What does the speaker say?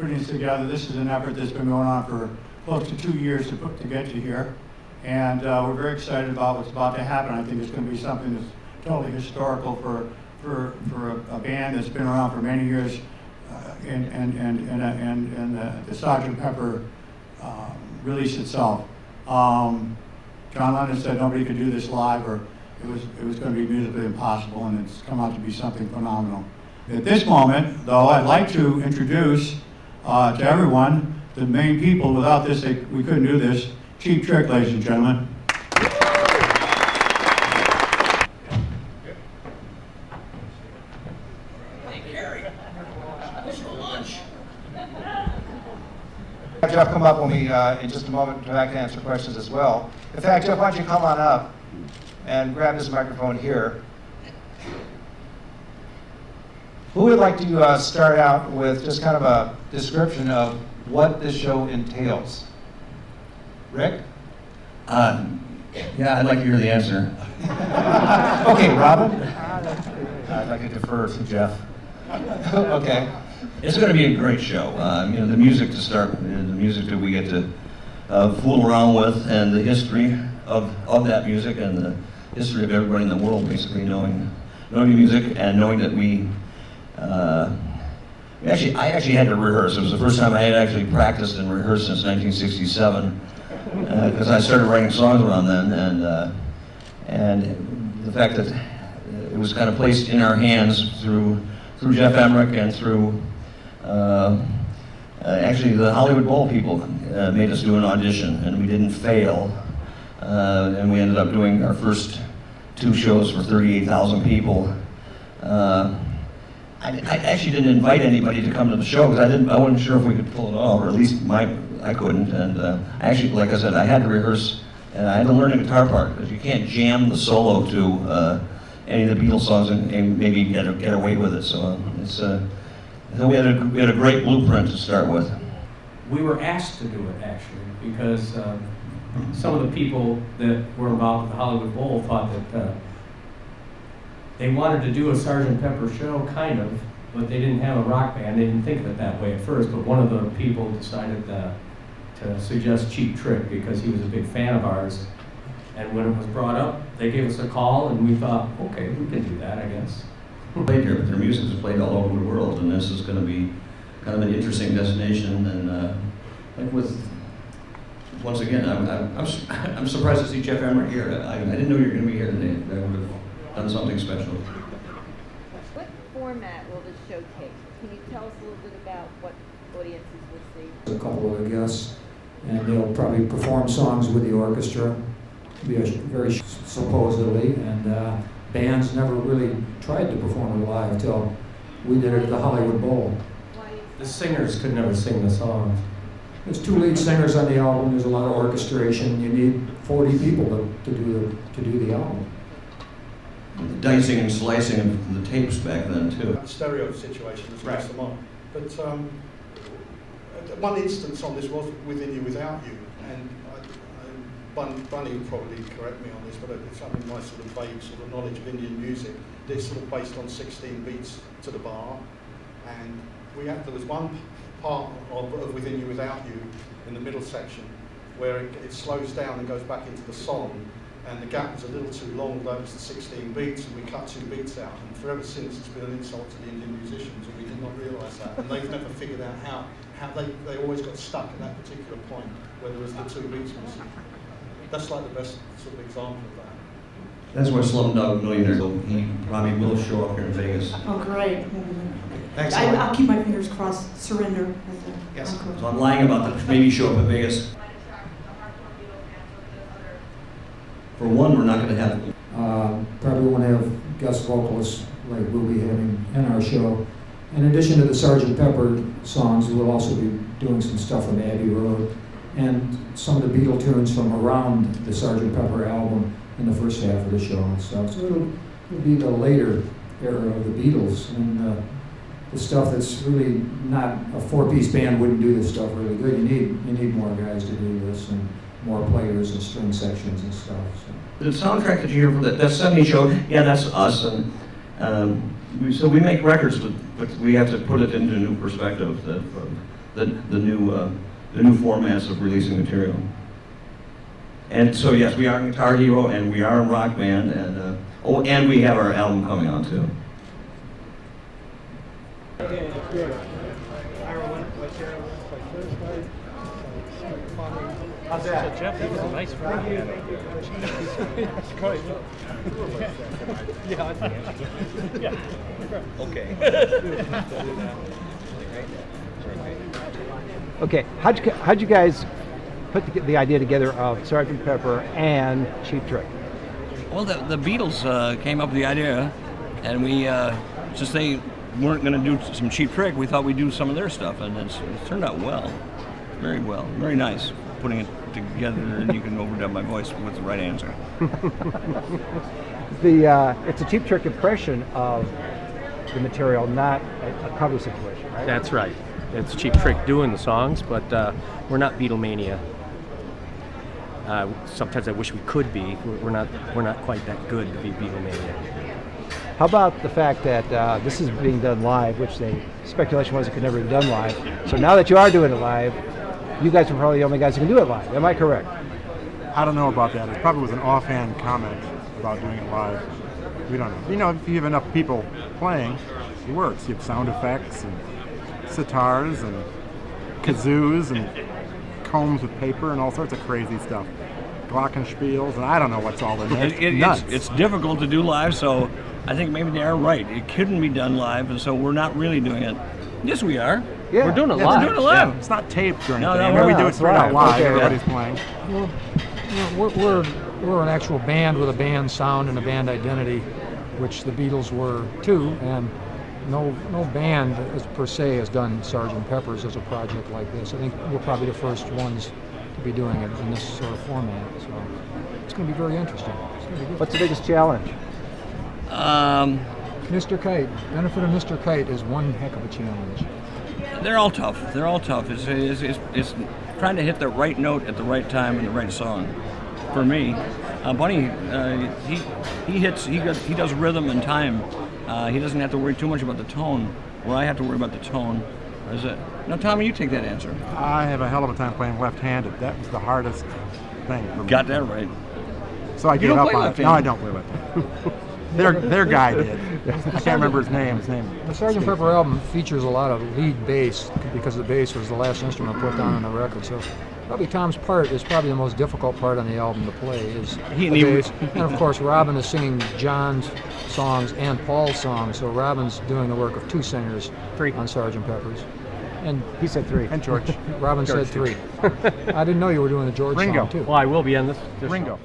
putting this together. This is an effort that's been going on for close to 2 years to get to here. And we're very excited about what's about to happen. I think it's going to be something that's totally historical for a band that's been around for many years, and the Sgt. Pepper release itself. John Lennon said nobody could do this live, or it was going to be musically impossible, and it's come out to be something phenomenal. At this moment, though, I'd like to introduce to everyone the main people. Without this, we couldn't do this. Cheap Trick, ladies and gentlemen. Geoff come up when we, in just a moment, come back to answer questions as well. In fact, Geoff, why don't you come on up and grab this microphone here. Who would like to start out with just kind of a description of what this show entails? Rick? Yeah, I'd like to hear the answer. Okay, Robin? I'd like to defer to Geoff. Okay. It's going to be a great show. You know, the music to start, the music that we get to fool around with, and the history of that music, and the history of everybody in the world basically knowing music, and knowing that I actually had to rehearse. It was the first time I had actually practiced and rehearsed since 1967, because I started writing songs around then, and the fact that it was kind of placed in our hands through Geoff Emerick and through actually the Hollywood Bowl people made us do an audition, and we didn't fail, and we ended up doing our first 2 shows for 38,000 people. I actually didn't invite anybody to come to the show because I wasn't sure if we could pull it off, or at least I couldn't. And I actually, like I said, I had to rehearse, and I had to learn the guitar part, because you can't jam the solo to any of the Beatles songs and maybe get away with it. So we had a great blueprint to start with. We were asked to do it, actually, because some of the people that were involved with the Hollywood Bowl thought that they wanted to do a Sgt. Pepper show, kind of, but they didn't have a rock band. They didn't think of it that way at first, but one of the people decided to suggest Cheap Trick because he was a big fan of ours. And when it was brought up, they gave us a call, and we thought, okay, we can do that, I guess. Played here, but their music is played all over the world, and this is going to be kind of an interesting destination. And like once again, I'm surprised to see Geoff Emerick here. I didn't know you were going to be here today. That would have done something special. What format will this show take? Can you tell us a little bit about what audiences will see? A couple of the guests, and they'll probably perform songs with the orchestra. Be a very supposedly, and bands never really tried to perform it live till we did it at the Hollywood Bowl. The singers could never sing the songs. There's 2 lead singers on the album. There's a lot of orchestration. You need 40 people to do the album. The dicing and slicing of the tapes back then too. Stereo situation as well as them on. But one instance on this was Within You, Without You, and Bunny will probably correct me on this, but it's something my sort of vague sort of knowledge of Indian music. They're sort of based on 16 beats to the bar, and there was one part of Within You, Without You in the middle section where it slows down and goes back into the song, and the gap was a little too long, though it was the 16 beats, and we cut 2 beats out, and forever since it's been an insult to the Indian musicians, and we did not realise that, and they've never figured out how they always got stuck at that particular point where there was the 2 beats missing. That's like the best sort of example of that. That's why Slumdog Millionaire, he probably will show up here in Vegas. Oh, great. Thanks. I'll keep my fingers crossed. Surrender. Yes. So I'm lying about the maybe show up in Vegas. For one, we're not going to have. Probably won't have guest vocalists like we'll be having in our show. In addition to the Sgt. Pepper songs, we'll also be doing some stuff from Abbey Road and some of the Beatle tunes from around the Sgt. Pepper album in the first half of the show and stuff. So it'll be the later era of the Beatles, and the stuff that's really not a 4-piece band wouldn't do this stuff really good. You need more guys to do this, and more players and string sections and stuff. So. The soundtrack that you hear from that 70 show, yeah, that's us, and so we make records, but we have to put it into a new perspective. the new formats of releasing material. And so yes, we are in Guitar Hero, and we are in Rock Band, and and we have our album coming out too. How's that? Geoff, that was a nice friend. Okay. Okay, how'd you guys put the idea together of Sgt. Pepper and Cheap Trick? Well, the Beatles came up with the idea, and we, since they weren't going to do some Cheap Trick, we thought we'd do some of their stuff, and it turned out well, very nice. Putting it together, and you can overdub my voice with the right answer. It's a Cheap Trick impression of the material, not a cover situation, right? That's right. It's Cheap Trick doing the songs, but we're not Beatlemania. Sometimes I wish we could be. We're not quite that good to be Beatlemania. How about the fact that this is being done live, which the speculation was it could never be done live. So now that you are doing it live, you guys are probably the only guys who can do it live. Am I correct? I don't know about that. It probably was an offhand comment about doing it live. We don't know. You know, if you have enough people playing, it works. You have sound effects and sitars and kazoos and combs with paper and all sorts of crazy stuff. Glockenspiels, and I don't know what's all in there. Nuts. It's difficult to do live, so I think maybe they are right. It couldn't be done live, and so we're not really doing it. Yes, we are. Yeah. We're doing it Yeah, live. We're doing it live. Yeah, it's not taped or anything. No, I mean, we do it it's straight out live. live. Okay. Everybody's playing. Well, we're an actual band with a band sound and a band identity, which the Beatles were too, and no band per se has done Sgt. Pepper's as a project like this. I think we're probably the first ones to be doing it in this sort of format, so it's going to be very interesting. It's gonna be good. What's the biggest challenge? Mr. Kite, benefit of Mr. Kite is one heck of a challenge. They're all tough. It's trying to hit the right note at the right time in the right song. For me, Bunny, he does rhythm and time. He doesn't have to worry too much about the tone. Where I have to worry about the tone is it. Now, Tommy, you take that answer. I have a hell of a time playing left-handed. That was the hardest thing for me. Got that right. So I You gave don't up play on it. left-handed? No, I don't play left-handed. Their guy did. I can't remember his name. The Sgt. Pepper album features a lot of lead bass because the bass was the last instrument put down on the record. So probably Tom's part is probably the most difficult part on the album to play is the bass. And of course Robin is singing John's songs and Paul's songs. So Robin's doing the work of two singers on Sgt. Pepper's. And He said 3. And George. Robin said 3. I didn't know you were doing the George Ringo. song too. Well, I will be on this. Ringo.